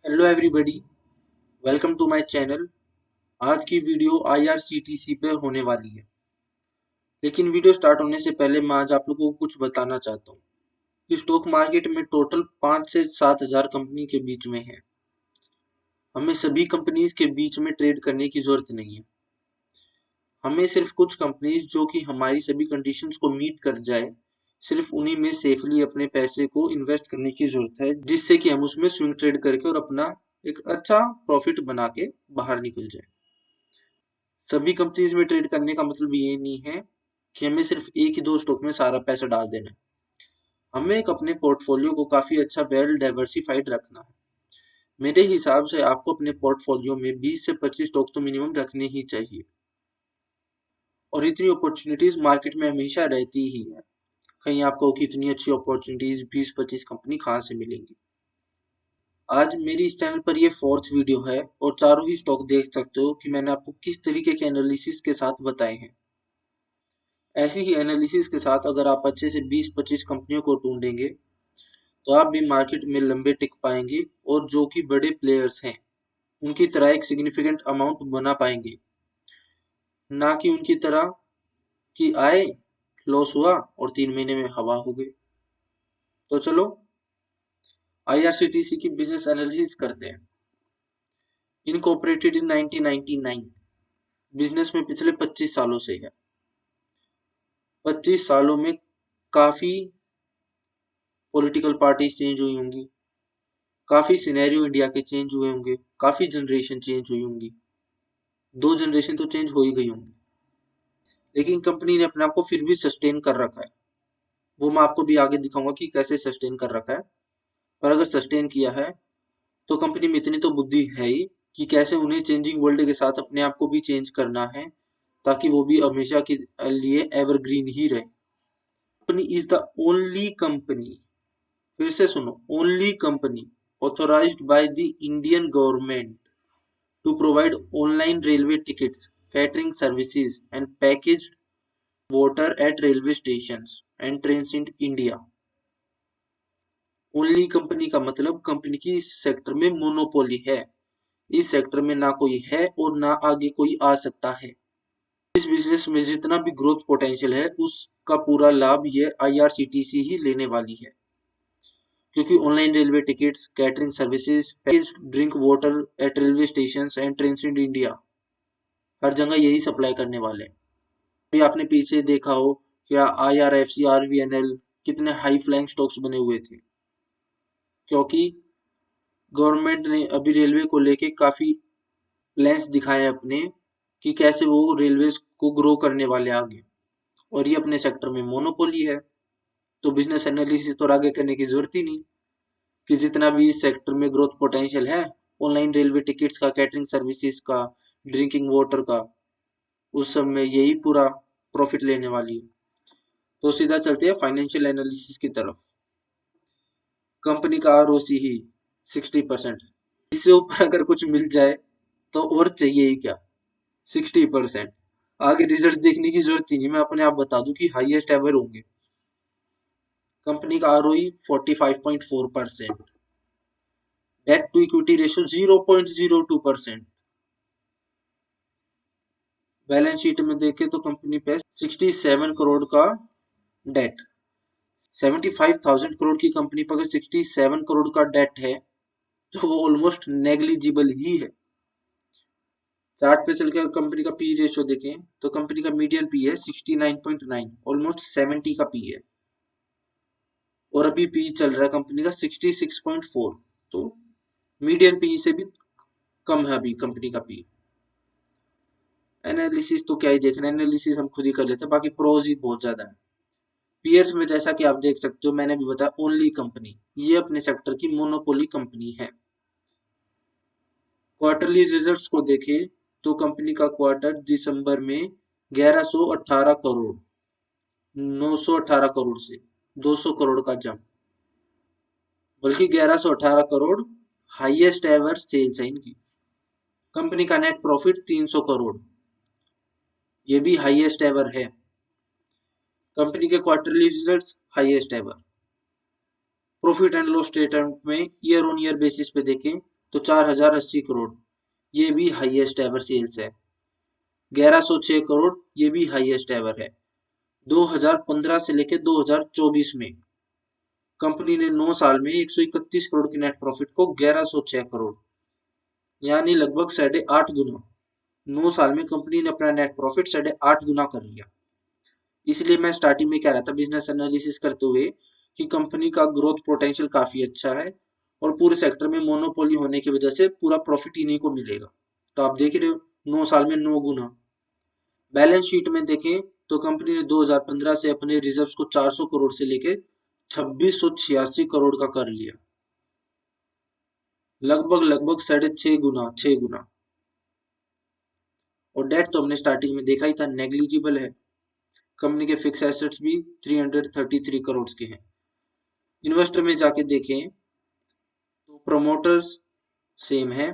Hello everybody, welcome to my channel. आज की video IRCTC पे होने वाली है। लेकिन वीडियो स्टार्ट होने से पहले मैं आज आप लोगों को कुछ बताना चाहता हूँ कि स्टॉक मार्केट में टोटल 5 से 7 हज़ार कंपनी के बीच में है। हमें सभी कंपनीज के बीच में ट्रेड करने की जरूरत नहीं है। हमें सिर्फ कुछ कंपनीज जो कि हमारी सभी कंडीशंस को मीट कर जाए, सिर्फ उन्हीं में सेफली अपने पैसे को इन्वेस्ट करने की जरूरत है, जिससे कि हम उसमें स्विंग ट्रेड करके और अपना एक अच्छा प्रॉफिट बना के बाहर निकल जाए। सभी कंपनीज में ट्रेड करने का मतलब ये नहीं है कि हमें सिर्फ एक ही दो स्टॉक में सारा पैसा डाल देना है। हमें एक अपने पोर्टफोलियो को काफी अच्छा वेल डाइवर्सिफाइड रखना है। मेरे हिसाब से आपको अपने पोर्टफोलियो में 20 से 25 स्टॉक तो मिनिमम रखने ही चाहिए। और इतनी अपॉर्चुनिटीज मार्केट में हमेशा रहती ही है। कहीं आपको कितनी अच्छी अपॉर्चुनिटीज 20-25 कंपनी कहाँ से मिलेंगी। आज मेरी इस चैनल पर ये 4th वीडियो है और चारों ही स्टॉक देख सकते हो कि मैंने आपको किस तरीके के एनालिसिस के साथ बताए हैं। ऐसी ही एनालिसिस के साथ अगर आप अच्छे से 20-25 कंपनियों को ढूंढेंगे तो आप भी मार्केट में लंबे टिक पाएंगे और जो कि बड़े प्लेयर्स हैं उनकी तरह एक सिग्निफिकेंट अमाउंट बना पाएंगे, ना कि उनकी तरह कि आए, लॉस हुआ और 3 महीने में हवा हो गई। तो चलो आईआरसीटीसी की बिजनेस एनालिसिस करते हैं। इनकॉर्पोरेटेड इन 1999, बिजनेस में पिछले 25 सालों से है। 25 सालों में काफी पॉलिटिकल पार्टीज चेंज हुई होंगी, काफी सिनेरियो इंडिया के चेंज हुए होंगे, काफी जनरेशन चेंज हुई होंगी, 2 जनरेशन तो चेंज हो ही गई होंगी, लेकिन कंपनी ने अपने आप को फिर भी सस्टेन कर रखा है। वो मैं आपको भी आगे दिखाऊंगा कि कैसे सस्टेन कर रखा है। पर अगर सस्टेन किया है तो कंपनी में इतनी तो बुद्धि है ही कि कैसे उन्हें चेंजिंग वर्ल्ड के साथ अपने आप को भी चेंज करना है, ताकि वो भी हमेशा के लिए एवरग्रीन ही रहे। Company is the only company, फिर से सुनो, only company authorized by the Indian government to provide online railway tickets, catering services, and packaged water at railway stations and trains in India. Only company का मतलब company की इस sector में monopoly है। इस सेक्टर में ना कोई है और ना आगे कोई आ सकता है। इस बिजनेस में जितना भी ग्रोथ पोटेंशियल है उसका पूरा लाभ ये आईआरसीटीसी ही लेने वाली है, क्योंकि online railway tickets, catering services, packaged drink water at railway station and train in India, हर जगह यही सप्लाई करने वाले हैं। अभी आपने पीछे देखा हो क्या आईआरएफसी, आरवीएनएल कितने हाई फ्लाइंग स्टॉक्स बने हुए थे, क्योंकि गवर्नमेंट ने अभी रेलवे को लेके काफी प्लान्स दिखाए अपने कि कैसे वो रेलवे को ग्रो करने वाले आगे, और ये अपने सेक्टर में मोनोपोली है। तो बिजनेस एनालिसिस तो आगे करने की जरूरत ही नहीं, कि जितना भी इस सेक्टर में ग्रोथ पोटेंशियल है, ऑनलाइन रेलवे टिकट्स का, कैटरिंग सर्विसेज का, ड्रिंकिंग वाटर का, उस सब में यही पूरा प्रॉफिट लेने वाली है। तो सीधा चलते हैं फाइनेंशियल एनालिसिस की तरफ। कंपनी का आरओसी ही 60%, इससे ऊपर अगर कुछ मिल जाए तो और चाहिए ही क्या। 60%, आगे रिजल्ट देखने की जरूरत ही नहीं, मैं अपने आप बता दूं कि हाईएस्ट एवर होंगे। कंपनी का ROE 45.4%, debt to equity ratio 0.02%। Balance sheet में देखें तो कंपनी पे 67 करोड़ का डेट। 75,000 करोड़ की कंपनी पर अगर 67 करोड़ का डेट है तो वो ऑलमोस्ट नेग्लिजिबल ही है। चार्ट पे चलकर कंपनी का पी रेशियो देखें तो कंपनी का मीडियन पी है 69.9, ऑलमोस्ट 70 का पी है। और अभी पी चल रहा है कंपनी का 66.4, तो मीडियन पी से भी कम है अभी कंपनी का पी। एनालिसिस तो क्या ही देखना, एनालिसिस हम खुद ही कर लेते हैं, बाकी प्रोज ही बहुत ज्यादा है। पीयर्स में जैसा कि आप देख सकते हो, मैंने भी बताया ओनली कंपनी, ये अपने सेक्टर की मोनोपोली कंपनी है। क्वार्टरली रिजल्ट्स को देखें तो कंपनी का क्वार्टर दिसंबर में 1118 करोड़, 918 करोड़ से 200 करोड़ का जंप, बल्कि 1118 करोड़ हाईएस्ट एवर सेल्स है इनकी। कंपनी का नेट प्रॉफिट 300 करोड़, ये भी हाईएस्ट एवर है। कंपनी के quarterly results highest ever. Profit and loss statement में ईयर ऑन ईयर बेसिस पे देखें तो 4080 करोड़, ये भी हाईएस्ट एवर सेल्स है। 1106 करोड़, ये भी हाईएस्ट एवर है। 2015 से लेकर 2024 में कंपनी ने 9 साल में 131 करोड़ की नेट प्रॉफिट को 1106 करोड़, यानी लगभग 8.5 गुना। 9 साल में कंपनी ने अपना नेट प्रॉफिट 8.5 गुना कर लिया। इसलिए मैं स्टार्टिंग में कह रहा था बिजनेस एनालिसिस करते हुए कि कंपनी का ग्रोथ पोटेंशियल काफी अच्छा है और पूरे सेक्टर में मोनोपोली होने की वजह से पूरा प्रॉफिट इन्हीं को मिलेगा। तो आप देख रहे हो 9 साल में 9 गुना। बैलेंस शीट में देखें तो कंपनी ने 2015 से अपने रिजर्व्स को 400 करोड़ से लेके 2686 करोड़ का कर लिया, लगभग 6.5 गुना, 6 गुना। और डेट तो हमने स्टार्टिंग में देखा ही था, नेग्लिजिबल है। कंपनी के फिक्स एसेट्स भी 333 करोड़ के हैं। इन्वेस्टर में जाके देखें तो प्रमोटर्स सेम है।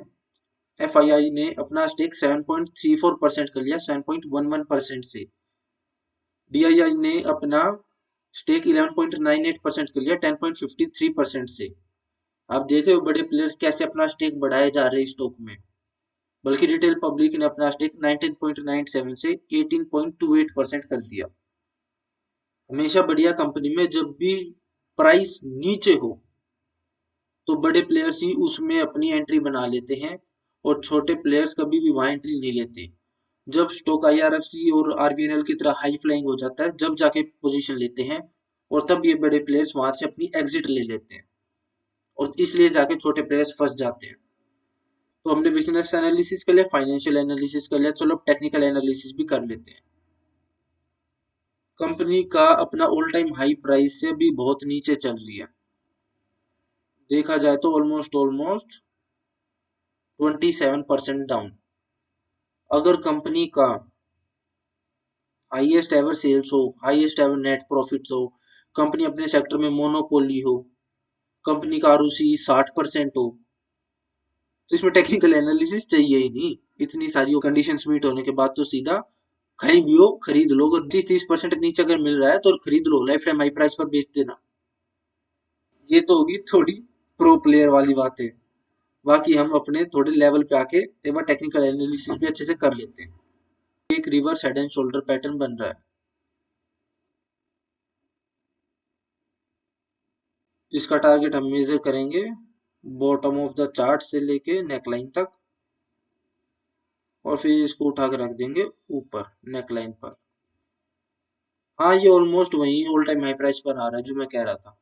एफआईआई ने अपना स्टेक 7.34% कर लिया 7.11% से। डीआईआई ने अपना स्टेक 11.98% कर लिया 10.53% से। आप देख रहे हो बड़े प्लेयर्स कैसे अपना स्टेक बढ़ाए जा रहे हैं स्टॉक में। बल्कि रिटेल पब्लिक ने अपना स्टेक 19.97 से 18.28% कर दिया। हमेशा बढ़िया कंपनी में जब भी प्राइस नीचे हो तो बड़े प्लेयर्स ही उसमें अपनी एंट्री बना लेते हैं और छोटे प्लेयर्स कभी भी वहां एंट्री नहीं लेते। जब स्टॉक आईआरएफसी और आरबीएनएल की तरह हाई फ्लाइंग हो जाता है, जब जाके पोजीशन लेते हैं और तब ये बड़े प्लेयर्स वहां से अपनी एग्जिट ले लेते हैं और इसलिए जाके छोटे प्लेयर्स फंस जाते हैं। तो हमने बिजनेस एनालिसिस कर लिया, फाइनेंशियल एनालिसिस कर लिया, चलो टेक्निकल एनालिसिस भी कर लेते हैं। कंपनी का अपना ऑल टाइम हाई प्राइस से भी बहुत नीचे चल रही है। देखा जाए तो ऑलमोस्ट 27% डाउन। अगर कंपनी का हाईएस्ट एवर सेल्स हो, हाईएस्ट एवर नेट प्रॉफिट हो, कंपनी अपने सेक्टर में मोनोपोली हो, कंपनी का आरओसी 60% हो, तो इसमें टेक्निकल एनालिसिस चाहिए ही नहीं। इतनी सारी कंडीशंस मीट होने के बाद तो सीधा कहीं भी हो खरीद लो। अगर 30% नीचे अगर मिल रहा है तो खरीद लो, लाइफ टाइम हाई प्राइस पर बेच देना। ये तो होगी थोड़ी प्रो प्लेयर वाली बात है। बाकी हम अपने थोड़े लेवल पे आके एक बार टेक्निकल एनालिसिस भी अच्छे से कर लेते हैं। एक reverse head and shoulder pattern बन रहा है। इसका टारगेट हम मेजर करेंगे बॉटम ऑफ द चार्ट से लेके नेकलाइन तक और फिर इसको उठा के रख देंगे ऊपर नेकलाइन पर। हाँ, ये ऑलमोस्ट वही ऑल टाइम हाई प्राइस पर आ रहा है जो मैं कह रहा था।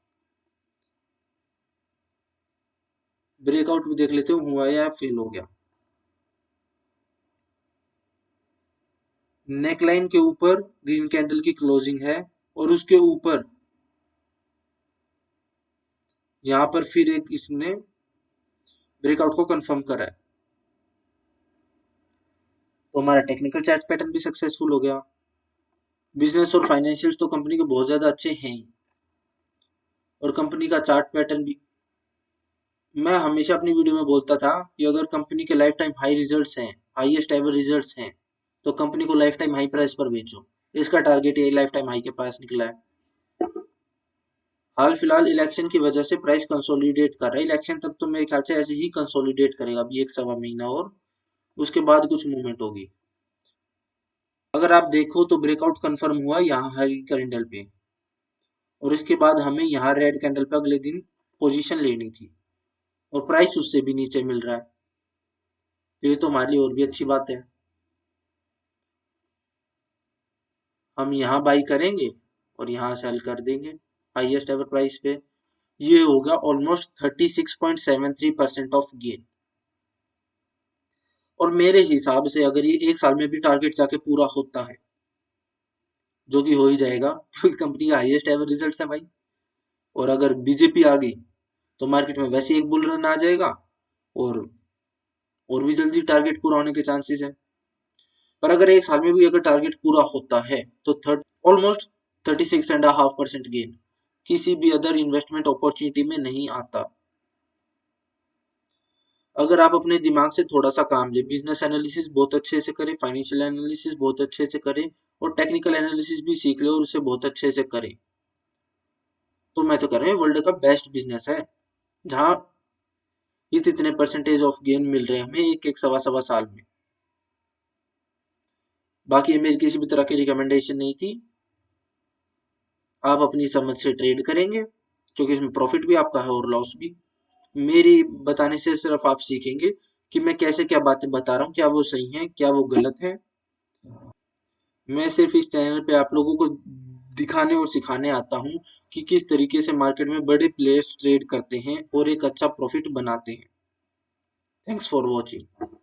ब्रेकआउट भी देख लेते हो हुआ या फेल हो गया। नेकलाइन के ऊपर ग्रीन कैंडल की क्लोजिंग है और उसके ऊपर यहाँ पर फिर एक इसने ब्रेकआउट को कंफर्म करा है, तो हमारा टेक्निकल चार्ट पैटर्न भी सक्सेसफुल हो गया। बिजनेस और फाइनेंशियल तो कंपनी के बहुत ज्यादा अच्छे हैं ही और कंपनी का चार्ट पैटर्न भी। मैं हमेशा अपनी वीडियो में बोलता था कि अगर कंपनी के लाइफ टाइम हाई रिजल्ट्स हैं, हाईएस्ट एवर रिजल्ट्स हैं, तो कंपनी को लाइफ टाइम हाई प्राइस पर बेचो। इसका टारगेट ये लाइफ टाइम हाई के पास निकला है। हाल फिलहाल इलेक्शन की वजह से प्राइस कंसोलिडेट कर रहा है। इलेक्शन तक तो मेरे ख्याल से ऐसे ही कंसोलिडेट करेगा अभी 1 सवा महीना और उसके बाद कुछ मूवमेंट होगी। अगर आप देखो तो ब्रेकआउट कंफर्म हुआ यहाँ हरी कैंडल पे और इसके बाद हमें यहाँ रेड कैंडल पे अगले दिन पोजीशन लेनी थी और प्राइस उससे भी नीचे मिल रहा है, तो ये तो हमारे लिए और भी अच्छी बात है। हम यहाँ बाई करेंगे और यहाँ सेल कर देंगे हाईएस्ट एवर प्राइस पे। ये होगा ऑलमोस्ट 36.73% ऑफ गेन। और मेरे हिसाब से अगर ये 1 साल में भी टारगेट जाके पूरा होता है, जो कि हो ही जाएगा क्योंकि कंपनी का हाईएस्ट एवर रिजल्ट है भाई, और अगर बीजेपी आ गई तो मार्केट में वैसे एक बुल रन आ जाएगा और भी जल्दी टारगेट पूरा होने के चांसेस है। पर अगर 1 साल में भी अगर टारगेट पूरा होता है तो ऑलमोस्ट 36.5% गेन किसी भी अदर इन्वेस्टमेंट अपॉर्चुनिटी में नहीं आता। अगर आप अपने दिमाग से थोड़ा सा काम ले, बिजनेस एनालिसिस बहुत अच्छे से करें, फाइनेंशियल एनालिसिस बहुत अच्छे से करें और टेक्निकल एनालिसिस भी सीख ले और उसे बहुत अच्छे से करें, तो मैं तो कह रहा हूँ वर्ल्ड का बेस्ट बिजनेस है। जहाँ इतने परसेंटेज ऑफ गेन मिल रहे हैं हमें एक एक सवा सवा साल में। बाकी ये मेरी किसी भी तरह की रिकमेंडेशन नहीं थी, आप अपनी समझ से ट्रेड करेंगे क्योंकि इसमें प्रॉफिट भी आपका है और लॉस भी। मेरी बताने से सिर्फ आप सीखेंगे कि मैं कैसे क्या बातें बता रहा हूँ, क्या वो सही है क्या वो गलत है। मैं सिर्फ इस चैनल पे आप लोगों को दिखाने और सिखाने आता हूँ कि किस तरीके से मार्केट में बड़े प्लेयर्स ट्रेड करते हैं और एक अच्छा प्रॉफिट बनाते हैं। Thanks for watching.